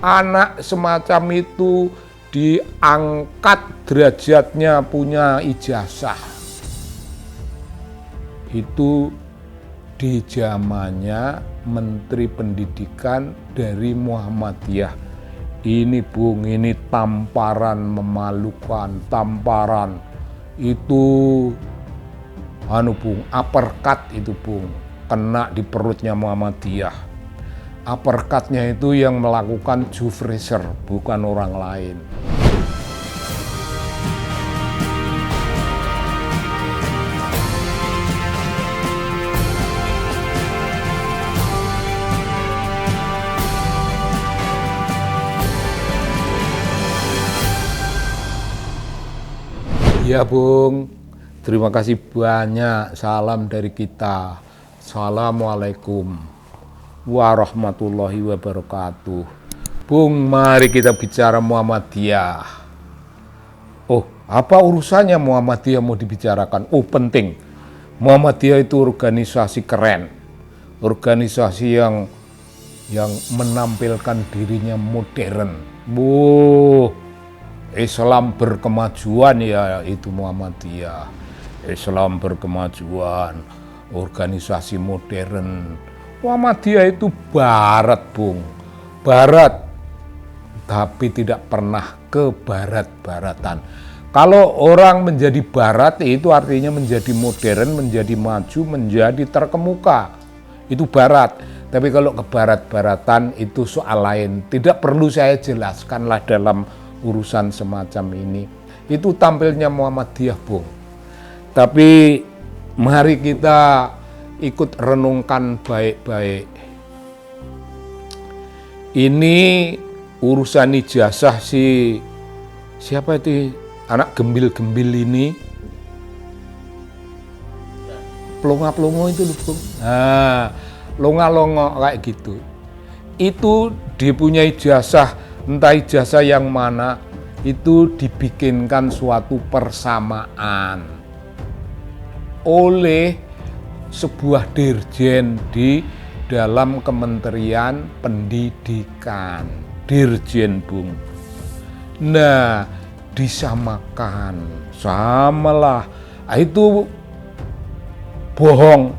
anak semacam itu diangkat derajatnya punya ijazah. Itu di zamannya Menteri Pendidikan dari Muhammadiyah. Ini Bung, ini tamparan memalukan, tamparan itu Bung, uppercut itu Bung, kena di perutnya Muhammadiyah. Uppercutnya itu yang melakukan Jufrezer, bukan orang lain. Ya Bung, terima kasih banyak. Salam dari kita. Assalamualaikum warahmatullahi wabarakatuh. Bung, mari kita bicara Muhammadiyah. Oh, apa urusannya Muhammadiyah mau dibicarakan? Oh, penting. Muhammadiyah itu organisasi keren. Organisasi yang menampilkan dirinya modern. Islam berkemajuan ya itu Muhammadiyah. Islam berkemajuan, organisasi modern. Muhammadiyah itu barat Bung, barat, tapi tidak pernah ke barat-baratan. Kalau orang menjadi barat itu artinya menjadi modern, menjadi maju, menjadi terkemuka. Itu barat. Tapi kalau ke barat-baratan itu soal lain. Tidak perlu saya jelaskanlah dalam urusan semacam ini. Itu tampilnya Muhammadiyah Bung. Tapi mari kita ikut renungkan baik-baik. Ini urusan ijazah siapa itu anak gembil-gembil ini? Pelongo-pelongo itu loh Bung. Nah, longa-longo kayak gitu. Itu dia punya ijazah, entah ijazah yang mana, itu dibikinkan suatu persamaan oleh sebuah dirjen di dalam Kementerian Pendidikan. Dirjen Bung. Nah, disamakan. Samalah. Itu bohong.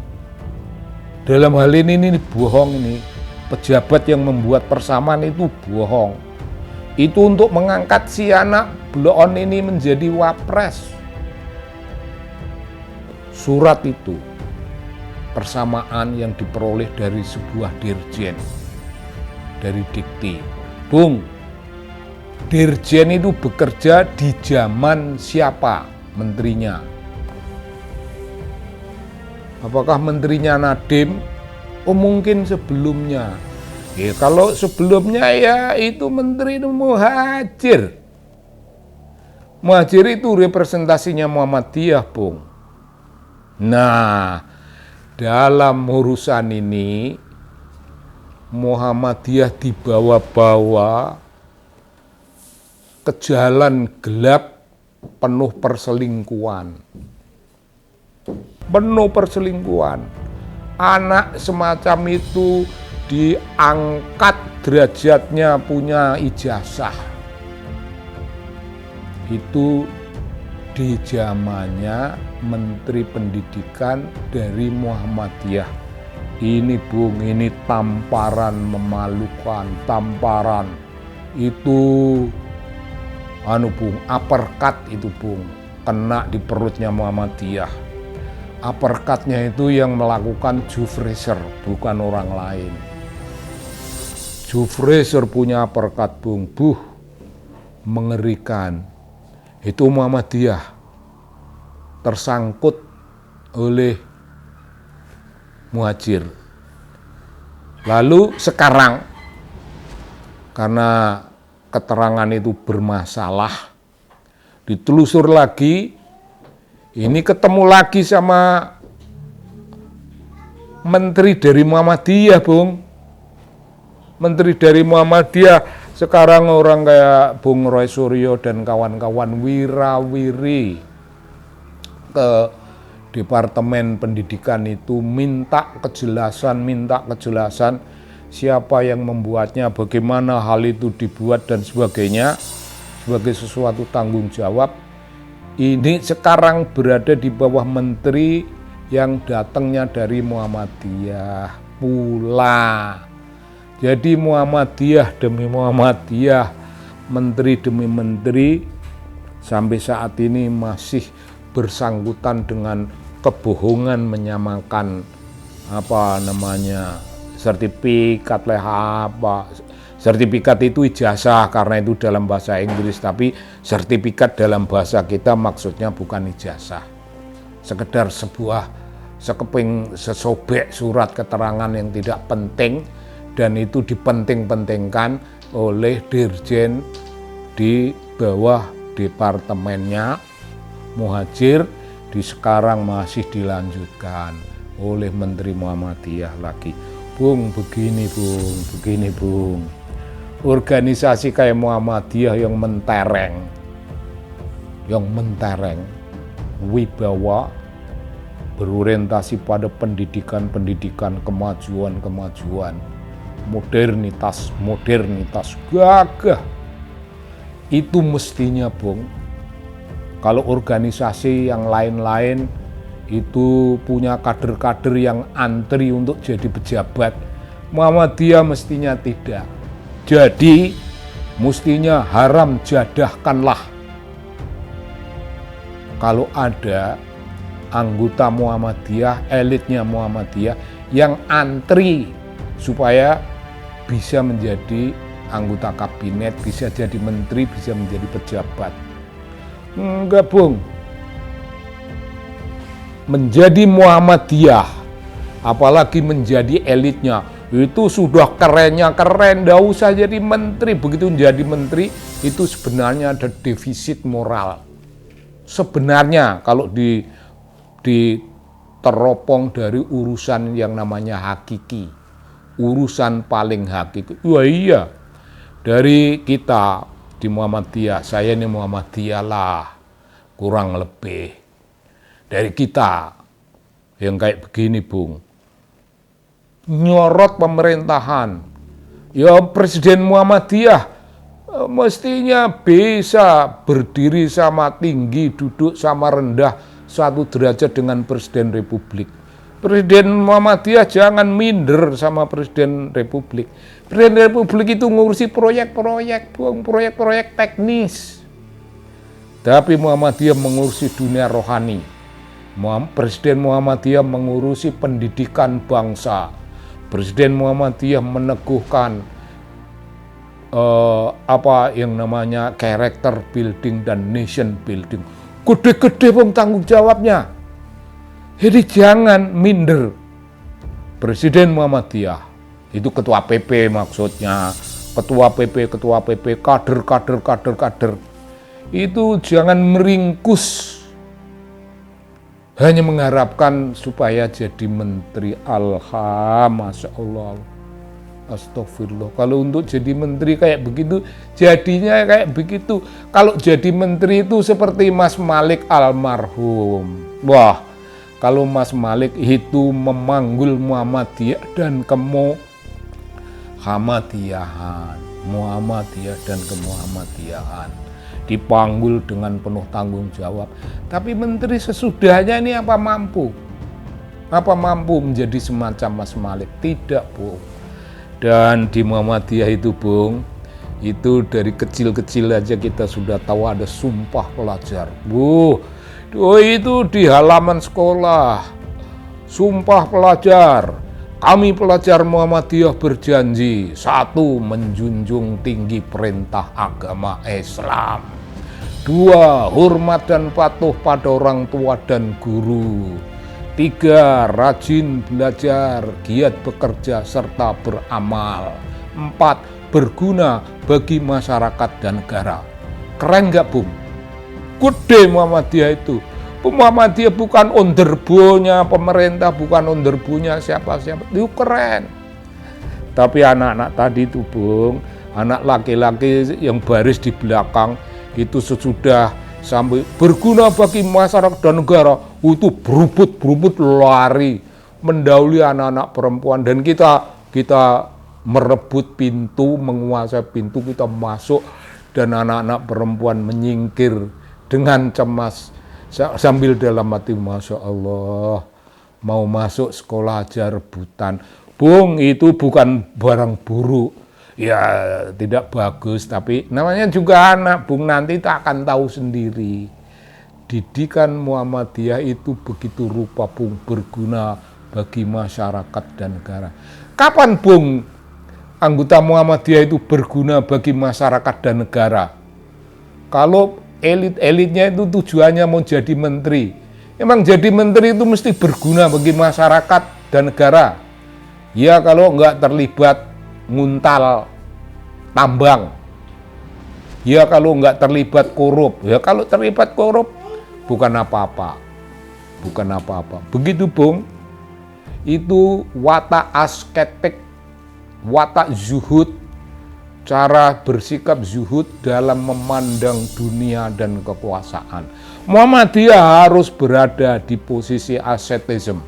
Dalam hal ini bohong ini. Pejabat yang membuat persamaan itu bohong. Itu untuk mengangkat si anak bloon ini menjadi wapres. Surat itu persamaan yang diperoleh dari sebuah dirjen, dari dikti. Bung, dirjen itu bekerja di zaman siapa menterinya? Apakah menterinya Nadiem? Oh mungkin sebelumnya. Ya, kalau sebelumnya ya itu Menteri Muhadjir. Muhadjir itu representasinya Muhammadiyah Bung. Nah, dalam urusan ini Muhammadiyah dibawa-bawa ke jalan gelap penuh perselingkuhan. Penuh perselingkuhan. Anak semacam itu diangkat derajatnya punya ijazah. Itu di zamannya Menteri Pendidikan dari Muhammadiyah. Ini Bung, ini tamparan memalukan, tamparan itu Bung, uppercut itu Bung, kena di perutnya Muhammadiyah. Uppercutnya itu yang melakukan Jufrezer, bukan orang lain. Jufrezer punya uppercut Bung, mengerikan. Itu Muhammadiyah tersangkut oleh Muhadjir. Lalu sekarang karena keterangan itu bermasalah, ditelusur lagi, ini ketemu lagi sama menteri dari Muhammadiyah Bung. Menteri dari Muhammadiyah sekarang orang kayak Bung Roy Suryo dan kawan-kawan wirawiri ke Departemen Pendidikan itu minta kejelasan. siapa yang membuatnya, bagaimana hal itu dibuat dan sebagainya, sebagai sesuatu tanggung jawab. Ini sekarang berada di bawah menteri yang datangnya dari Muhammadiyah pula. Jadi Muhammadiyah demi Muhammadiyah, menteri demi menteri, sampai saat ini masih bersangkutan dengan kebohongan menyamakan sertifikat sertifikat itu ijazah karena itu dalam bahasa Inggris, tapi sertifikat dalam bahasa kita maksudnya bukan ijazah, sekedar sesobek surat keterangan yang tidak penting, dan itu dipenting-pentingkan oleh dirjen di bawah departemennya Muhajir, di sekarang masih dilanjutkan oleh Menteri Muhammadiyah lagi. Bung, begini Bung. Organisasi kayak Muhammadiyah yang mentereng, wibawa, berorientasi pada pendidikan, kemajuan, modernitas, gagah. Itu mestinya, Bung, kalau organisasi yang lain-lain itu punya kader-kader yang antri untuk jadi pejabat, Muhammadiyah mestinya tidak. Jadi mestinya haram jadahkanlah kalau ada anggota Muhammadiyah, elitnya Muhammadiyah yang antri supaya bisa menjadi anggota kabinet, bisa jadi menteri, bisa menjadi pejabat. Enggak, Bung. Menjadi Muhammadiyah, apalagi menjadi elitnya, itu sudah keren, nggak usah jadi menteri. Begitu menjadi menteri, itu sebenarnya ada defisit moral. Sebenarnya kalau diteropong dari urusan yang namanya hakiki, urusan paling hakiki. Wah iya, dari kita di Muhammadiyah, saya ini Muhammadiyah lah, kurang lebih. Dari kita yang kayak begini, Bung, nyorot pemerintahan, ya Presiden Muhammadiyah mestinya bisa berdiri sama tinggi, duduk sama rendah, satu derajat dengan Presiden Republik. Presiden Muhammadiyah jangan minder sama Presiden Republik. Presiden Republik itu ngurusi proyek-proyek, proyek-proyek teknis. Tapi Muhammadiyah mengurusi dunia rohani. Presiden Muhammadiyah mengurusi pendidikan bangsa. Presiden Muhammadiyah meneguhkan yang namanya character building dan nation building. Gede-gede Bung tanggung jawabnya. Jadi jangan minder. Presiden Muhammadiyah itu ketua PP maksudnya, ketua PP, kader. Itu jangan meringkus hanya mengharapkan supaya jadi menteri. Masya Allah, astagfirullah. Kalau untuk jadi menteri kayak begitu, jadinya kayak begitu. Kalau jadi menteri itu seperti Mas Malik almarhum. Wah, kalau Mas Malik itu memanggul Muhammadiyah dan Muhammadiyah dan kemuhammadiyahan, dipanggul dengan penuh tanggung jawab. Tapi menteri sesudahnya ini apa mampu menjadi semacam Mas Malik? Tidak, Bung. Dan di Muhammadiyah itu, Bung, itu dari kecil-kecil aja kita sudah tahu ada sumpah pelajar. Itu di halaman sekolah, sumpah pelajar. Kami pelajar Muhammadiyah berjanji, 1. Menjunjung tinggi perintah agama Islam. 2. Hormat dan patuh pada orang tua dan guru. 3. Rajin belajar, giat bekerja, serta beramal. 4. Berguna bagi masyarakat dan negara. Keren nggak, Bung? Gede Muhammadiyah itu. Muhammadiyah bukan onderbonya pemerintah, bukan onderbonya siapa-siapa. Itu keren. Tapi anak-anak tadi itu, Bung, anak laki-laki yang baris di belakang, itu sesudah sampai berguna bagi masyarakat dan negara, itu berubut lari mendahului anak-anak perempuan. Dan kita merebut pintu, menguasai pintu, kita masuk dan anak-anak perempuan menyingkir dengan cemas sambil dalam hati, Masya Allah, mau masuk sekolah aja rebutan. Bung, itu bukan barang buruk, ya tidak bagus, tapi namanya juga anak, Bung, nanti tak akan tahu sendiri. Didikan Muhammadiyah itu begitu rupa, Bung, berguna bagi masyarakat dan negara. Kapan, Bung, anggota Muhammadiyah itu berguna bagi masyarakat dan negara? Kalau elit-elitnya itu tujuannya mau jadi menteri, emang jadi menteri itu mesti berguna bagi masyarakat dan negara. Ya kalau nggak terlibat nguntal tambang, ya kalau nggak terlibat korup, ya kalau terlibat korup bukan apa-apa, bukan apa-apa. Begitu, Bung, itu watak asketik, watak zuhud, cara bersikap zuhud dalam memandang dunia dan kekuasaan. Muhammadiyah harus berada di posisi ascetism.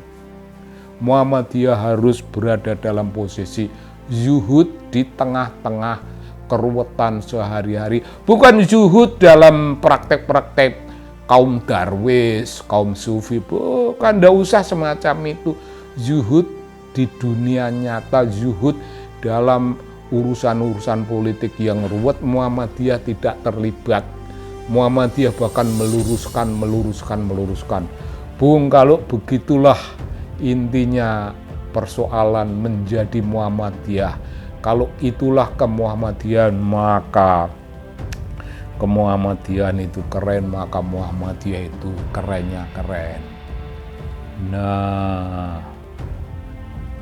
Muhammadiyah harus berada dalam posisi zuhud di tengah-tengah keruwetan sehari-hari. Bukan zuhud dalam praktek-praktek kaum darwis, kaum sufi. Bukan, tidak usah semacam itu. Zuhud di dunia nyata, zuhud dalam urusan-urusan politik yang ruwet, Muhammadiyah tidak terlibat. Muhammadiyah bahkan meluruskan. Bung, kalau begitulah intinya persoalan menjadi Muhammadiyah. Kalau itulah kemuhammadiyahan, maka kemuhammadiyahan itu keren, maka Muhammadiyah itu kerennya keren. Nah,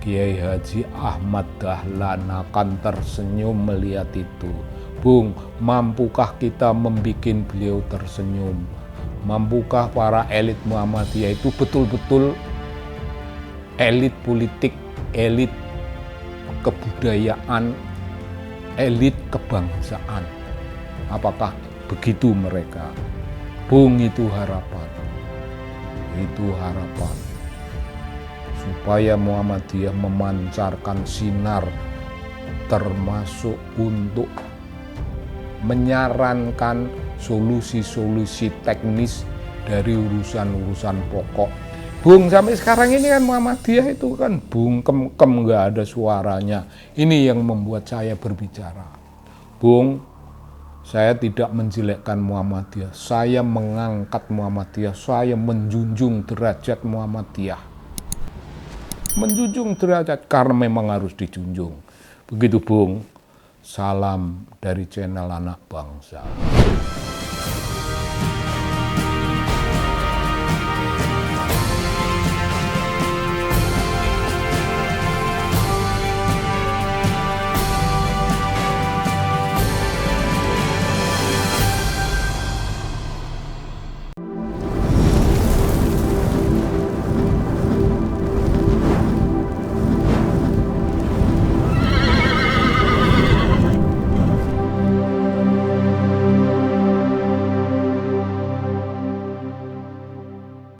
Kiai Haji Ahmad Dahlan akan tersenyum melihat itu. Bung, mampukah kita membuat beliau tersenyum? Mampukah para elit Muhammadiyah itu betul-betul elit politik, elit kebudayaan, elit kebangsaan? Apakah begitu mereka? Bung, itu harapan. Itu harapan. Supaya Muhammadiyah memancarkan sinar, termasuk untuk menyarankan solusi-solusi teknis dari urusan-urusan pokok. Bung, sampai sekarang ini kan Muhammadiyah itu kan bungkem-kem, nggak ada suaranya. Ini yang membuat saya berbicara. Bung, saya tidak menjelekkan Muhammadiyah. Saya mengangkat Muhammadiyah. Saya menjunjung derajat Muhammadiyah. Menjunjung derajat karena memang harus dijunjung. Begitu, Bung. Salam dari channel Anak Bangsa.